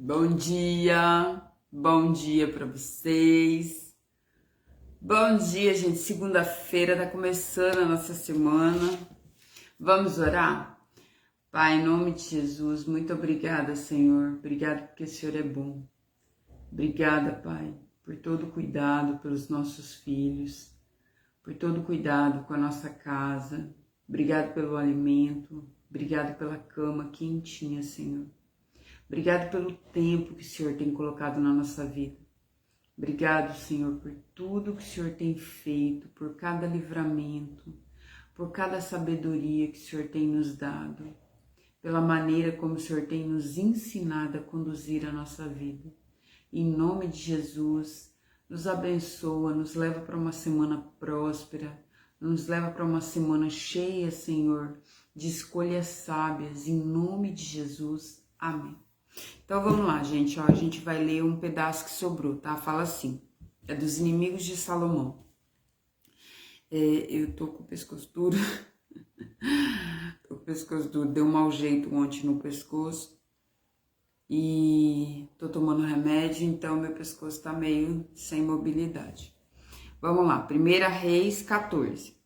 Bom dia para vocês. Bom dia, gente. Segunda-feira tá começando a nossa semana. Vamos orar? Pai, em nome de Jesus, muito obrigada, Senhor. Obrigada porque o Senhor é bom. Obrigada, Pai, por todo o cuidado pelos nossos filhos, por todo o cuidado com a nossa casa. Obrigado pelo alimento. Obrigado pela cama quentinha, Senhor. Obrigado pelo tempo que o Senhor tem colocado na nossa vida. Obrigado, Senhor, por tudo que o Senhor tem feito, por cada livramento, por cada sabedoria que o Senhor tem nos dado, pela maneira como o Senhor tem nos ensinado a conduzir a nossa vida. Em nome de Jesus, nos abençoa, nos leva para uma semana próspera, nos leva para uma semana cheia, Senhor, de escolhas sábias. Em nome de Jesus, amém. Então vamos lá, gente, a gente vai ler um pedaço que sobrou, tá? Fala assim, é dos inimigos de Salomão. Eu tô com o pescoço duro, deu um mau jeito ontem no pescoço e tô tomando remédio, então meu pescoço tá meio sem mobilidade. Vamos lá, 1 Reis 14.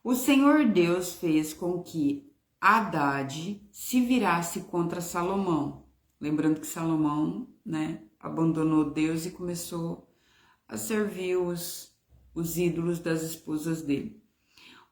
O Senhor Deus fez com que Haddad se virasse contra Salomão. Lembrando que Salomão, abandonou Deus e começou a servir os ídolos das esposas dele.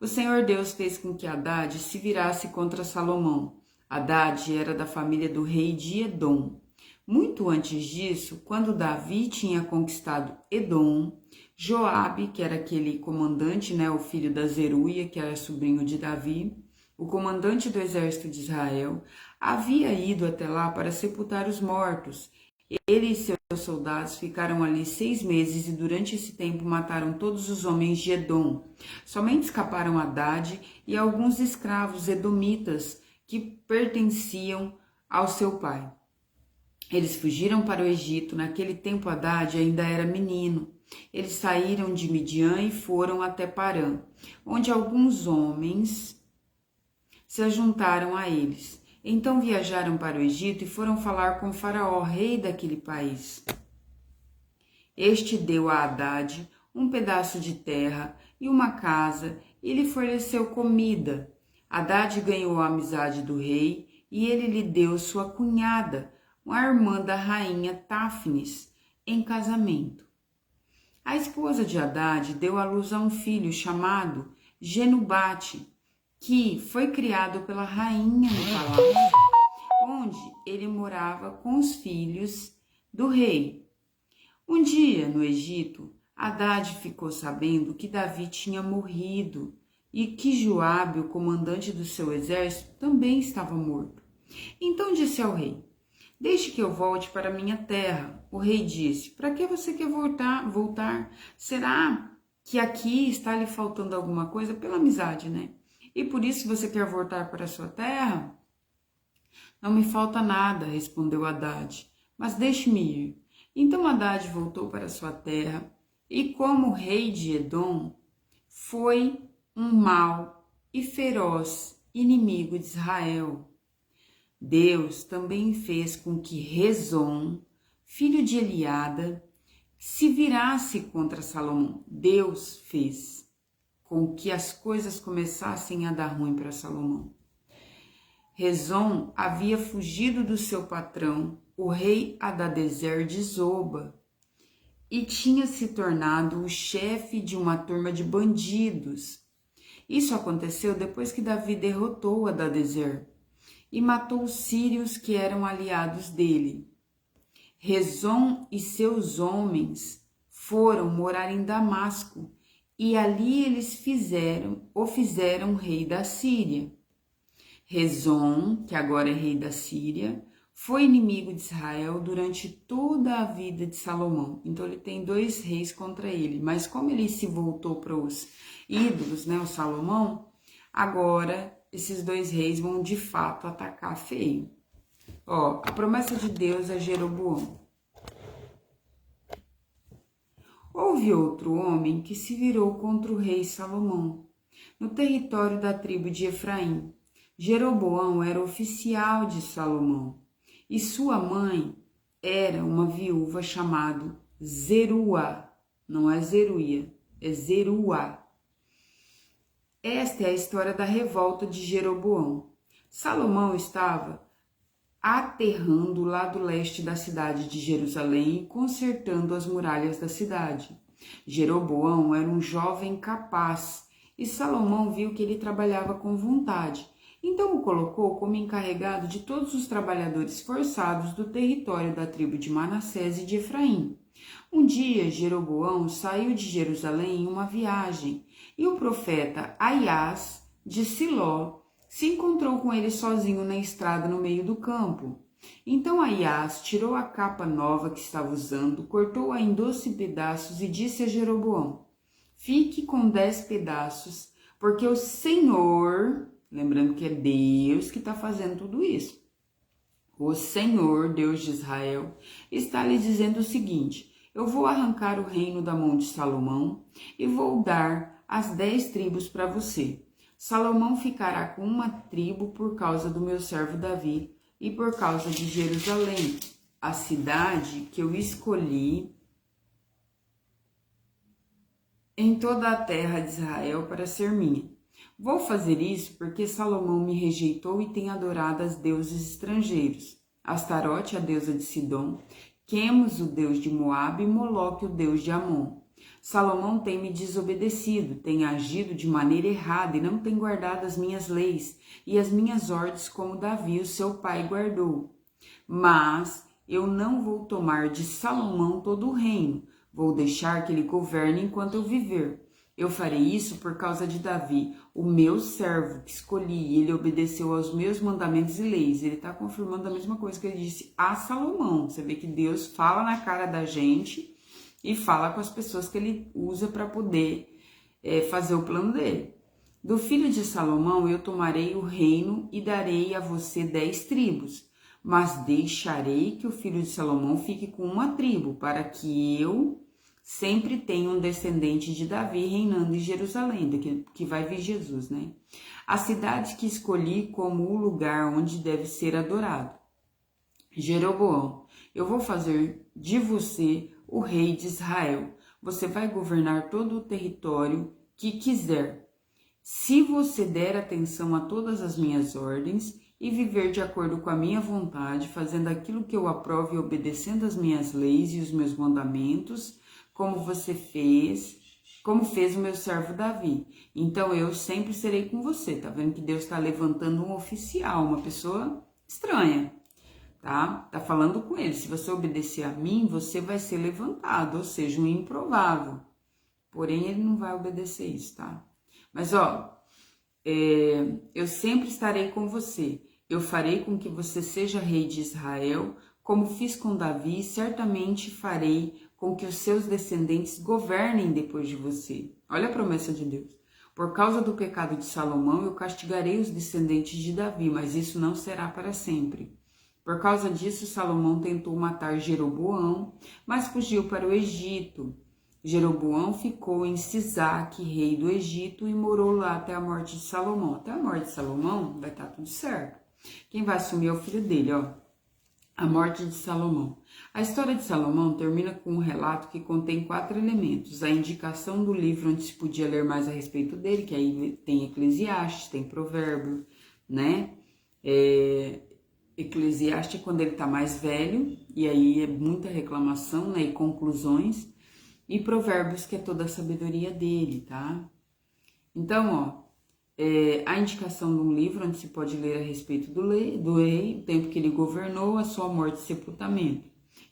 O Senhor Deus fez com que Haddad se virasse contra Salomão. Haddad era da família do rei de Edom. Muito antes disso, quando Davi tinha conquistado Edom, Joabe, que era aquele comandante, o filho da Zeruia, que era sobrinho de Davi, o comandante do exército de Israel, havia ido até lá para sepultar os mortos. Ele e seus soldados ficaram ali 6 meses e durante esse tempo mataram todos os homens de Edom. Somente escaparam Haddad e alguns escravos edomitas que pertenciam ao seu pai. Eles fugiram para o Egito. Naquele tempo Haddad ainda era menino. Eles saíram de Midian e foram até Parã, onde alguns homens se juntaram a eles. Então viajaram para o Egito e foram falar com Faraó, rei daquele país. Este deu a Haddad um pedaço de terra e uma casa e lhe forneceu comida. Haddad ganhou a amizade do rei e ele lhe deu sua cunhada, a irmã da rainha Táfnis, em casamento. A esposa de Haddad deu à luz a um filho chamado Genubate, que foi criado pela rainha no palácio, onde ele morava com os filhos do rei. Um dia, no Egito, Haddad ficou sabendo que Davi tinha morrido e que Joabe, o comandante do seu exército, também estava morto. Então disse ao rei: "Deixe que eu volte para minha terra." O rei disse: "Para que você quer voltar? Será que aqui está lhe faltando alguma coisa?" Pela amizade, "E por isso você quer voltar para a sua terra?" "Não me falta nada", respondeu Haddad, "mas deixe-me ir." Então Haddad voltou para sua terra e, como rei de Edom, foi um mau e feroz inimigo de Israel. Deus também fez com que Rezon, filho de Eliada, se virasse contra Salomão. Deus fez com que as coisas começassem a dar ruim para Salomão. Rezon havia fugido do seu patrão, o rei Hadadezer de Zoba, e tinha se tornado o chefe de uma turma de bandidos. Isso aconteceu depois que Davi derrotou Hadadezer e matou os sírios que eram aliados dele. Rezon e seus homens foram morar em Damasco, e ali eles o fizeram rei da Síria. Rezon, que agora é rei da Síria, foi inimigo de Israel durante toda a vida de Salomão. Então ele tem 2 reis contra ele, mas como ele se voltou para os ídolos, o Salomão, agora esses 2 reis vão de fato atacar feio. A promessa de Deus é Jeroboão. Houve outro homem que se virou contra o rei Salomão, no território da tribo de Efraim. Jeroboão era oficial de Salomão, e sua mãe era uma viúva chamada Zeruá. Não é Zeruia, é Zeruá. Esta é a história da revolta de Jeroboão. Salomão estava aterrando o lado leste da cidade de Jerusalém e consertando as muralhas da cidade. Jeroboão era um jovem capaz e Salomão viu que ele trabalhava com vontade. Então o colocou como encarregado de todos os trabalhadores forçados do território da tribo de Manassés e de Efraim. Um dia, Jeroboão saiu de Jerusalém em uma viagem e o profeta Aias, de Siló, se encontrou com ele sozinho na estrada no meio do campo. Então Aias tirou a capa nova que estava usando, cortou-a em 12 pedaços e disse a Jeroboão: fique com 10 pedaços, porque o Senhor, lembrando que é Deus que está fazendo tudo isso, o Senhor, Deus de Israel, está lhe dizendo o seguinte: eu vou arrancar o reino da mão de Salomão e vou dar as 10 tribos para você. Salomão ficará com uma tribo por causa do meu servo Davi e por causa de Jerusalém, a cidade que eu escolhi em toda a terra de Israel para ser minha. Vou fazer isso porque Salomão me rejeitou e tem adorado as deuses estrangeiros, Astarote, a deusa de Sidom, Quemos, o deus de Moabe, e Moloque, o deus de Amon. Salomão tem me desobedecido, tem agido de maneira errada e não tem guardado as minhas leis e as minhas ordens como Davi, o seu pai, guardou. Mas eu não vou tomar de Salomão todo o reino, vou deixar que ele governe enquanto eu viver. Eu farei isso por causa de Davi, o meu servo que escolhi, e ele obedeceu aos meus mandamentos e leis. Ele está confirmando a mesma coisa que ele disse a Salomão. Você vê que Deus fala na cara da gente e fala com as pessoas que ele usa para poder fazer o plano dele. Do filho de Salomão eu tomarei o reino e darei a você 10 tribos, mas deixarei que o filho de Salomão fique com uma tribo, para que eu sempre tenha um descendente de Davi reinando em Jerusalém, que vai vir Jesus, né? A cidade que escolhi como o lugar onde deve ser adorado. Jeroboão, eu vou fazer de você o rei de Israel. Você vai governar todo o território que quiser. Se você der atenção a todas as minhas ordens e viver de acordo com a minha vontade, fazendo aquilo que eu aprovo e obedecendo as minhas leis e os meus mandamentos, como fez o meu servo Davi. Então eu sempre serei com você. Tá vendo que Deus está levantando um oficial, uma pessoa estranha, tá? Tá falando com ele. Se você obedecer a mim, você vai ser levantado, ou seja, um improvável. Porém, ele não vai obedecer isso, tá? Mas, eu sempre estarei com você. Eu farei com que você seja rei de Israel, como fiz com Davi, e certamente farei com que os seus descendentes governem depois de você. Olha a promessa de Deus. Por causa do pecado de Salomão, eu castigarei os descendentes de Davi, mas isso não será para sempre. Por causa disso, Salomão tentou matar Jeroboão, mas fugiu para o Egito. Jeroboão ficou em Sisaque, rei do Egito, e morou lá até a morte de Salomão. Até a morte de Salomão vai estar tudo certo. Quem vai assumir é o filho dele, a morte de Salomão. A história de Salomão termina com um relato que contém 4 elementos. A indicação do livro onde se podia ler mais a respeito dele, que aí tem Eclesiastes, tem Provérbio, né? Eclesiastes é quando ele está mais velho, e aí é muita reclamação, né? E conclusões. E Provérbios, que é toda a sabedoria dele, tá? Então, a indicação de um livro onde se pode ler a respeito do rei, o tempo que ele governou, a sua morte e sepultamento.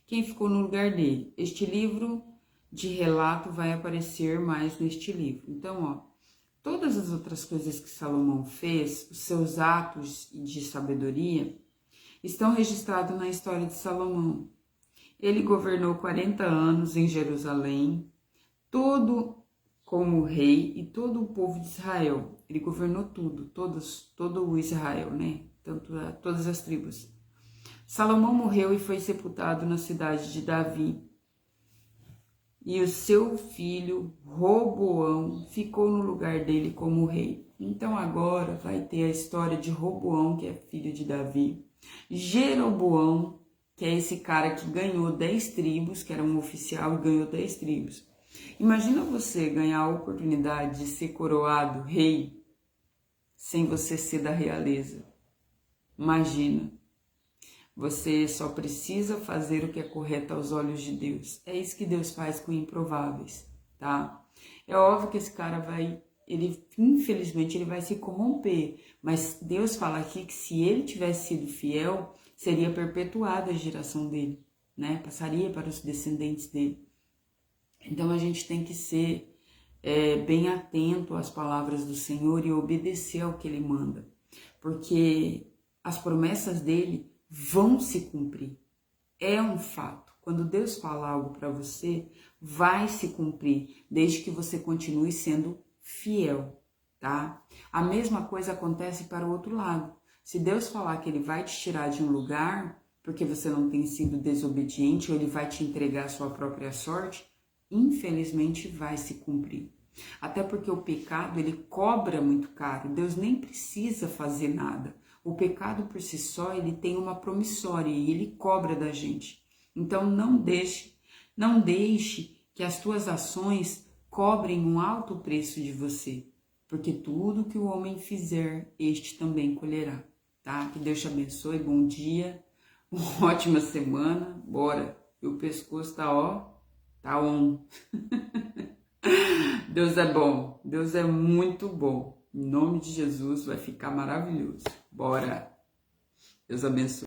Quem ficou no lugar dele? Este livro de relato vai aparecer mais neste livro. Então, todas as outras coisas que Salomão fez, os seus atos de sabedoria, estão registrados na história de Salomão. Ele governou 40 anos em Jerusalém, todo como rei e todo o povo de Israel. Ele governou todo o Israel, né? Todas as tribos. Salomão morreu e foi sepultado na cidade de Davi. E o seu filho, Roboão, ficou no lugar dele como rei. Então agora vai ter a história de Roboão, que é filho de Davi. Jeroboão, que é esse cara que ganhou 10 tribos, que era um oficial e ganhou 10 tribos. Imagina você ganhar a oportunidade de ser coroado rei sem você ser da realeza. Imagina. Você só precisa fazer o que é correto aos olhos de Deus. É isso que Deus faz com improváveis, tá? É óbvio que esse cara infelizmente, ele vai se corromper. Mas Deus fala aqui que se ele tivesse sido fiel, seria perpetuada a geração dele, né? Passaria para os descendentes dele. Então a gente tem que ser bem atento às palavras do Senhor e obedecer ao que ele manda. Porque as promessas dele vão se cumprir. É um fato. Quando Deus fala algo para você, vai se cumprir, desde que você continue sendo fiel, tá? A mesma coisa acontece para o outro lado. Se Deus falar que ele vai te tirar de um lugar, porque você não tem sido desobediente, ou ele vai te entregar a sua própria sorte, infelizmente vai se cumprir. Até porque o pecado, ele cobra muito caro. Deus nem precisa fazer nada. O pecado por si só, ele tem uma promissória e ele cobra da gente. Então não deixe que as tuas ações cobrem um alto preço de você, porque tudo que o homem fizer, este também colherá, tá? Que Deus te abençoe, bom dia, uma ótima semana, bora, e o pescoço tá on. Deus é bom, Deus é muito bom, em nome de Jesus vai ficar maravilhoso, bora, Deus abençoe.